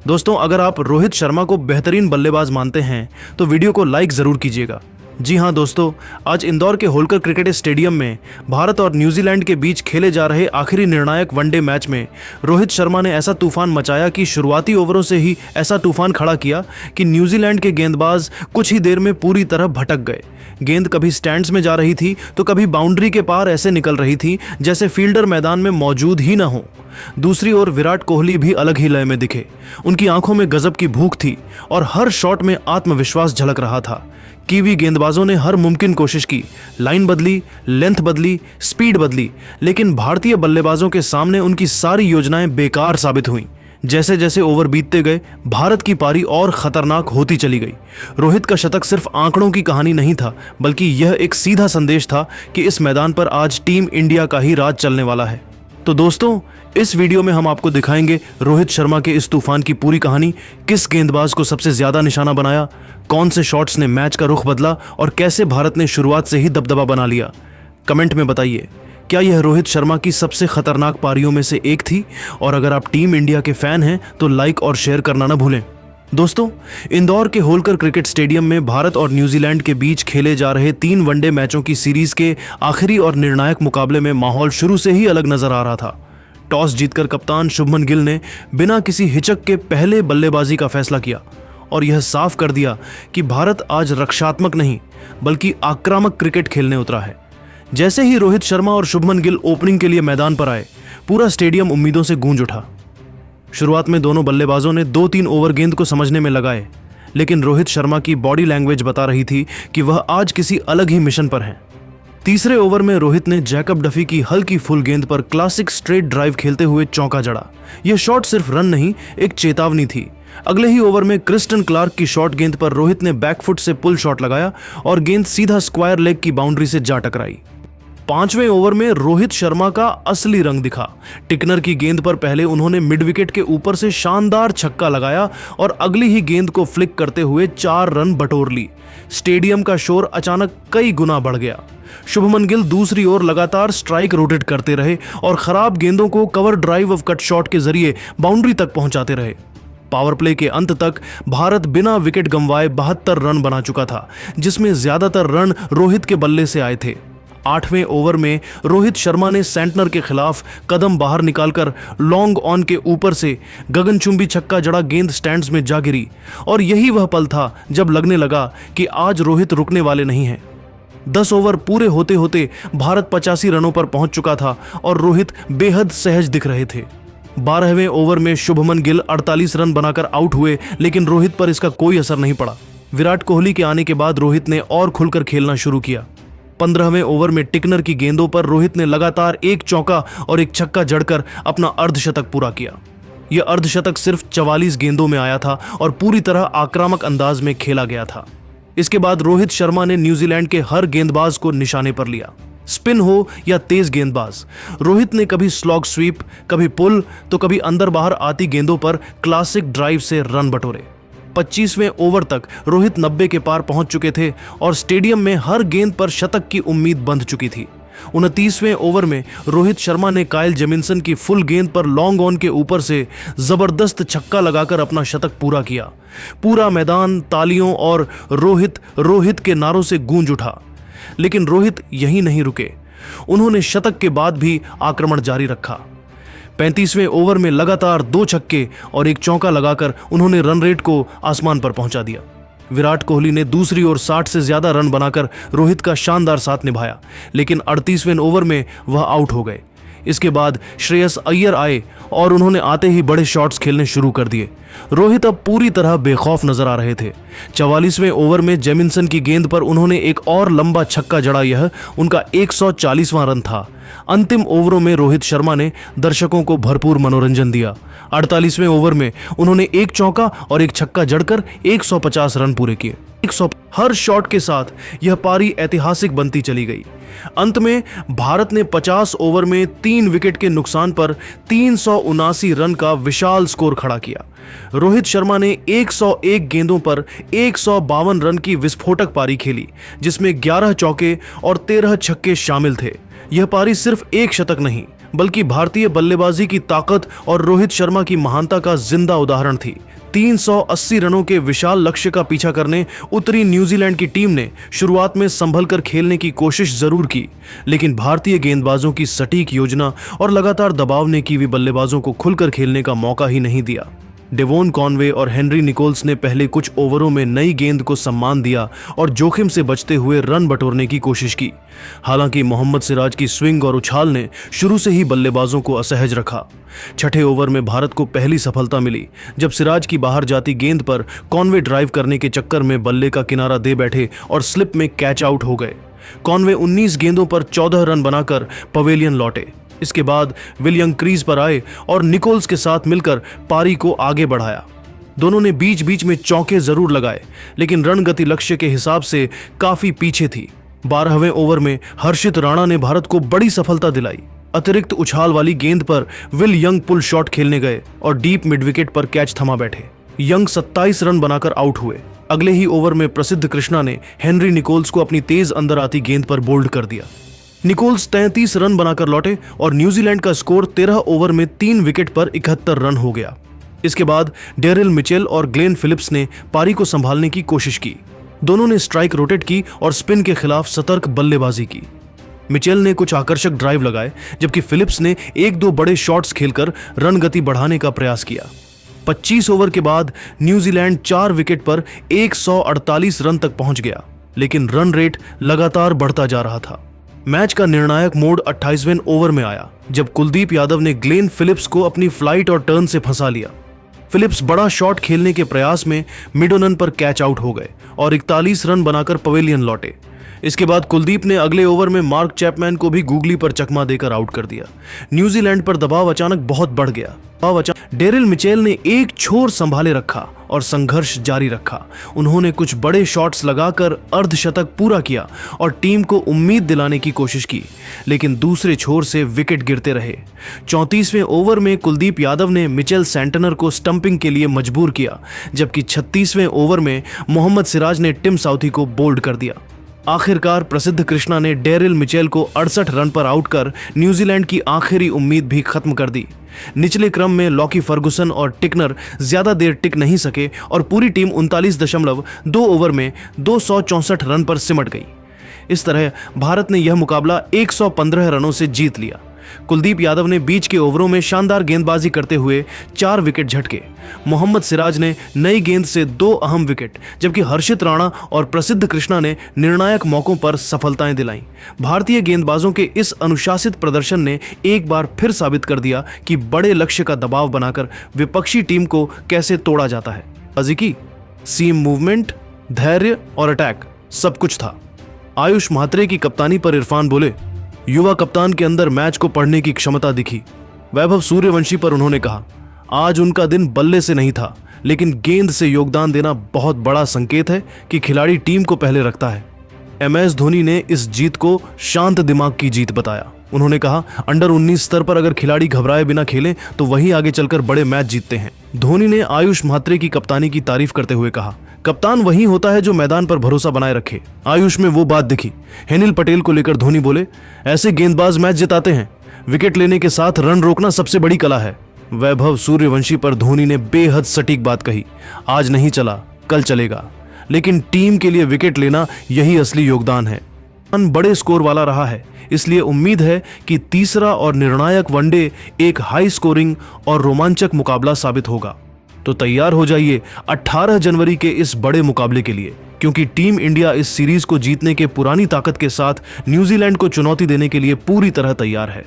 दोस्तों, अगर आप रोहित शर्मा को बेहतरीन बल्लेबाज मानते हैं तो वीडियो को लाइक ज़रूर कीजिएगा। जी हां दोस्तों, आज इंदौर के होलकर क्रिकेट स्टेडियम में भारत और न्यूजीलैंड के बीच खेले जा रहे आखिरी निर्णायक वनडे मैच में रोहित शर्मा ने ऐसा तूफान मचाया कि शुरुआती ओवरों से ही ऐसा तूफान खड़ा किया कि न्यूजीलैंड के गेंदबाज कुछ ही देर में पूरी तरह भटक गए। गेंद कभी स्टैंड्स में जा रही थी तो कभी बाउंड्री के पार ऐसे निकल रही थी जैसे फील्डर मैदान में मौजूद ही न हो। दूसरी ओर विराट कोहली भी अलग ही लय में दिखे। उनकी आंखों में गजब की भूख थी और हर शॉट में आत्मविश्वास झलक रहा था। कीवी गेंदबाजों ने हर मुमकिन कोशिश की, लाइन बदली, लेंथ बदली, स्पीड बदली, लेकिन भारतीय बल्लेबाजों के सामने उनकी सारी योजनाएं बेकार साबित हुईं। जैसे जैसे ओवर बीतते गए, भारत की पारी और खतरनाक होती चली गई। रोहित का शतक सिर्फ आंकड़ों की कहानी नहीं था, बल्कि यह एक सीधा संदेश था कि इस मैदान पर आज टीम इंडिया का ही राज चलने वाला है। तो दोस्तों, इस वीडियो में हम आपको दिखाएंगे रोहित शर्मा के इस तूफान की पूरी कहानी। किस गेंदबाज को सबसे ज्यादा निशाना बनाया, कौन से शॉट्स ने मैच का रुख बदला और कैसे भारत ने शुरुआत से ही दबदबा बना लिया। कमेंट में बताइए, क्या यह रोहित शर्मा की सबसे खतरनाक पारियों में से एक थी? और अगर आप टीम इंडिया के फैन हैं तो लाइक और शेयर करना ना भूलें। दोस्तों, इंदौर के होलकर क्रिकेट स्टेडियम में भारत और न्यूजीलैंड के बीच खेले जा रहे 3 वनडे मैचों की सीरीज के आखिरी और निर्णायक मुकाबले में माहौल शुरू से ही अलग नजर आ रहा था। टॉस जीतकर कप्तान शुभमन गिल ने बिना किसी हिचक के पहले बल्लेबाजी का फैसला किया और यह साफ कर दिया कि भारत आज रक्षात्मक नहीं बल्कि आक्रामक क्रिकेट खेलने उतरा है। जैसे ही रोहित शर्मा और शुभमन गिल ओपनिंग के लिए मैदान पर आए, पूरा स्टेडियम उम्मीदों से गूंज उठा। शुरुआत में दोनों बल्लेबाजों ने 2-3 ओवर गेंद को समझने में लगाए, लेकिन रोहित शर्मा की बॉडी लैंग्वेज बता रही थी कि वह आज किसी अलग ही मिशन पर हैं। तीसरे ओवर में रोहित ने जैकब डफी की हल्की फुल गेंद पर क्लासिक स्ट्रेट ड्राइव खेलते हुए चौका जड़ा। यह शॉट सिर्फ रन नहीं, एक चेतावनी थी। अगले ही ओवर में क्रिस्टन क्लार्क की शॉर्ट गेंद पर रोहित ने बैकफुट से पुल शॉट लगाया और गेंद सीधा स्क्वायर लेग की बाउंड्री से जा टकराई। 5वें ओवर में रोहित शर्मा का असली रंग दिखा। टिकनर की गेंद पर पहले उन्होंने मिड विकेट के ऊपर से शानदार छक्का लगाया और अगली ही गेंद को फ्लिक करते हुए 4 रन बटोर ली। स्टेडियम का शोर अचानक कई गुना बढ़ गया। शुभमन गिल दूसरी ओर लगातार स्ट्राइक रोटेट करते रहे और खराब गेंदों को cover drive of cut shot के जरिए बाउंड्री तक पहुंचाते रहे। पावर प्ले के अंत तक भारत बिना विकेट गंवाए 72 रन बना चुका था, जिसमें ज्यादातर रन रोहित के बल्ले से आए थे। 8वें ओवर में रोहित शर्मा ने सेंटनर के खिलाफ कदम बाहर निकालकर लॉन्ग ऑन के ऊपर से गगनचुंबी छक्का जड़ा, गेंद स्टैंड्स में जा गिरी और यही वह पल था जब लगने लगा कि आज रोहित रुकने वाले नहीं हैं। 10 ओवर पूरे होते होते भारत 85 रनों पर पहुंच चुका था और रोहित बेहद सहज दिख रहे थे। 12वें ओवर में शुभमन गिल 48 रन बनाकर आउट हुए, लेकिन रोहित पर इसका कोई असर नहीं पड़ा। विराट कोहली के आने के बाद रोहित ने और खुलकर खेलना शुरू किया। 15वें ओवर में टिकनर की गेंदों पर रोहित ने लगातार एक चौका और एक छक्का जड़कर अपना अर्धशतक पूरा किया। यह अर्धशतक सिर्फ 44 गेंदों में आया था और पूरी तरह आक्रामक अंदाज में खेला गया था। इसके बाद रोहित शर्मा ने न्यूजीलैंड के हर गेंदबाज को निशाने पर लिया। स्पिन हो या तेज गेंदबाज, रोहित ने कभी स्लॉग स्वीप, कभी पुल तो कभी अंदर बाहर आती गेंदों पर क्लासिक ड्राइव से रन बटोरे। 25वें ओवर तक रोहित 90 के पार पहुंच चुके थे और स्टेडियम में हर गेंद पर शतक की उम्मीद बंध चुकी थी। 29वें ओवर में रोहित शर्मा ने काइल जेमिसन की फुल गेंद पर लॉन्ग ऑन के ऊपर से जबरदस्त छक्का लगाकर अपना शतक पूरा किया। पूरा मैदान तालियों और रोहित के नारों से गूंज उठा। लेकिन रोहित यहीं नहीं रुके, उन्होंने शतक के बाद भी आक्रमण जारी रखा। 35वें ओवर में लगातार 2 छक्के और एक चौका लगाकर उन्होंने रन रेट को आसमान पर पहुंचा दिया। विराट कोहली ने दूसरी ओर 60 से ज्यादा रन बनाकर रोहित का शानदार साथ निभाया, लेकिन 38वें ओवर में वह आउट हो गए। इसके बाद श्रेयस अय्यर आए और उन्होंने आते ही बड़े शॉट्स खेलने शुरू कर दिए। रोहित अब पूरी तरह बेखौफ नजर आ रहे थे। 44वें ओवर में जेमिसन की गेंद पर उन्होंने एक और लंबा छक्का जड़ा, यह उनका 140वां रन था। अंतिम ओवरों में रोहित शर्मा ने दर्शकों को भरपूर मनोरंजन दिया। 48वें ओवर में उन्होंने एक चौका और एक छक्का जड़कर 150 रन पूरे किए। हर शॉट के साथ यह पारी ऐतिहासिक बनती चली गई। अंत में भारत ने 50 ओवर में 3 विकेट के नुकसान पर 379 रन का विशाल स्कोर खड़ा किया। रोहित शर्मा ने 101 गेंदों पर 152 रन की विस्फोटक पारी खेली, जिसमें 11 चौके और 13 छक्के शामिल थे। यह पारी सिर्फ एक शतक नहीं बल्कि भारतीय बल्लेबाजी की ताकत और रोहित शर्मा की महानता का जिंदा उदाहरण थी। 380 रनों के विशाल लक्ष्य का पीछा करने उतरी न्यूजीलैंड की टीम ने शुरुआत में संभल कर खेलने की कोशिश जरूर की, लेकिन भारतीय गेंदबाजों की सटीक योजना और लगातार दबाव ने कीवी बल्लेबाजों को खुलकर खेलने का मौका ही नहीं दिया। डेवोन कॉनवे और हेनरी निकोल्स ने पहले कुछ ओवरों में नई गेंद को सम्मान दिया और जोखिम से बचते हुए रन बटोरने की कोशिश की। हालांकि मोहम्मद सिराज की स्विंग और उछाल ने शुरू से ही बल्लेबाजों को असहज रखा। छठे ओवर में भारत को पहली सफलता मिली जब सिराज की बाहर जाती गेंद पर कॉनवे ड्राइव करने के चक्कर में बल्ले का किनारा दे बैठे और स्लिप में कैच आउट हो गए। कॉनवे 19 गेंदों पर 14 रन बनाकर पवेलियन लौटे। इसके बाद विलियम क्रीज पर आए और निकोल्स के साथ मिलकर पारी को आगे बढ़ाया। दोनों ने बीच बीच में चौके जरूर लगाए, लेकिन रणगति लक्ष्य के हिसाब से काफी पीछे थी। 12वें ओवर में हर्षित राणा ने भारत को बड़ी सफलता दिलाई। अतिरिक्त उछाल वाली गेंद पर विल यंग पुल शॉट खेलने गए और डीप मिड विकेट पर कैच थमा बैठे। यंग 27 रन बनाकर आउट हुए। अगले ही ओवर में प्रसिद्ध कृष्णा ने हेनरी निकोल्स को अपनी तेज अंदर आती गेंद पर बोल्ड कर दिया। निकोल्स 33 रन बनाकर लौटे और न्यूजीलैंड का स्कोर 13 ओवर में 3 विकेट पर 71 रन हो गया। इसके बाद डेरिल मिचेल और ग्लेन फिलिप्स ने पारी को संभालने की कोशिश की। दोनों ने स्ट्राइक रोटेट की और स्पिन के खिलाफ सतर्क बल्लेबाजी की। मिचेल ने कुछ आकर्षक ड्राइव लगाए, जबकि फिलिप्स ने 1-2 बड़े शॉट्स खेलकर रन गति बढ़ाने का प्रयास किया। 25 ओवर के बाद न्यूजीलैंड 4 विकेट पर 148 रन तक पहुंच गया, लेकिन रन रेट लगातार बढ़ता जा रहा था। मैच का निर्णायक मोड़ 28वें ओवर में आया, जब कुलदीप यादव ने ग्लेन फिलिप्स को अपनी फ्लाइट और टर्न से फंसा लिया। फिलिप्स बड़ा शॉट खेलने के प्रयास में मिडोनन पर कैच आउट हो गए और 41 रन बनाकर पवेलियन लौटे। इसके बाद कुलदीप ने अगले ओवर में मार्क चैपमैन को भी गूगली पर चकमा देकर आउट कर दिया। न्यूजीलैंड पर दबाव अचानक बहुत बढ़ गया। डेरिल मिचेल ने एक छोर संभाले रखा और संघर्ष जारी रखा। उन्होंने कुछ बड़े शॉट्स लगाकर अर्धशतक पूरा किया और टीम को उम्मीद दिलाने की कोशिश की, लेकिन दूसरे छोर से विकेट गिरते रहे। 34वें ओवर में कुलदीप यादव ने मिचेल सेंटनर को स्टंपिंग के लिए मजबूर किया, जबकि 36वें ओवर में मोहम्मद सिराज ने टिम साउथी को बोल्ड कर दिया। आखिरकार प्रसिद्ध कृष्णा ने डेरिल मिचेल को 68 रन पर आउट कर न्यूजीलैंड की आखिरी उम्मीद भी खत्म कर दी। निचले क्रम में लॉकी फर्गुसन और टिकनर ज्यादा देर टिक नहीं सके और पूरी टीम 39.2 ओवर में 264 रन पर सिमट गई। इस तरह भारत ने यह मुकाबला 115 रनों से जीत लिया। कुलदीप यादव ने बीच के ओवरों में शानदार गेंदबाजी करते हुए 4 विकेट झटके। मोहम्मद सिराज ने नई गेंद से 2 अहम विकेट, जबकि हर्षित राणा और प्रसिद्ध कृष्णा ने निर्णायक मौकों पर सफलताएं दिलाईं। भारतीय गेंदबाजों के इस अनुशासित प्रदर्शन ने एक बार फिर साबित कर दिया कि बड़े लक्ष्य का दबाव बनाकर विपक्षी टीम को कैसे तोड़ा जाता है। अजीकी, सीम मूवमेंट, धैर्य और अटैक सब कुछ था। आयुष म्हात्रे की कप्तानी पर इरफान बोले, युवा कप्तान के अंदर मैच को पढ़ने की क्षमता दिखी। वैभव सूर्यवंशी पर उन्होंने कहा, आज उनका दिन बल्ले से नहीं था, लेकिन गेंद से योगदान देना बहुत बड़ा संकेत है कि खिलाड़ी टीम को पहले रखता है। MS धोनी ने इस जीत को शांत दिमाग की जीत बताया। उन्होंने कहा, अंडर 19 स्तर पर अगर खिलाड़ी घबराए बिना खेलें तो वही आगे चलकर बड़े मैच जीतते हैं। धोनी ने आयुष म्हात्रे की कप्तानी की तारीफ करते हुए कहा, कप्तान वही होता है जो मैदान पर भरोसा बनाए रखे। आयुष में वो बात दिखी। हेनिल पटेल को लेकर धोनी बोले, ऐसे गेंदबाज मैच जिताते हैं। विकेट लेने के साथ रन रोकना सबसे बड़ी कला है। वैभव सूर्यवंशी पर धोनी ने बेहद सटीक बात कही, आज नहीं चला कल चलेगा, लेकिन टीम के लिए विकेट लेना यही असली योगदान है। बड़े स्कोर वाला रहा है, इसलिए उम्मीद है कि तीसरा और निर्णायक वनडे एक हाई स्कोरिंग और रोमांचक मुकाबला साबित होगा। तो तैयार हो जाइए 18 जनवरी के इस बड़े मुकाबले के लिए, क्योंकि टीम इंडिया इस सीरीज को जीतने के पुरानी ताकत के साथ न्यूजीलैंड को चुनौती देने के लिए पूरी तरह तैयार है।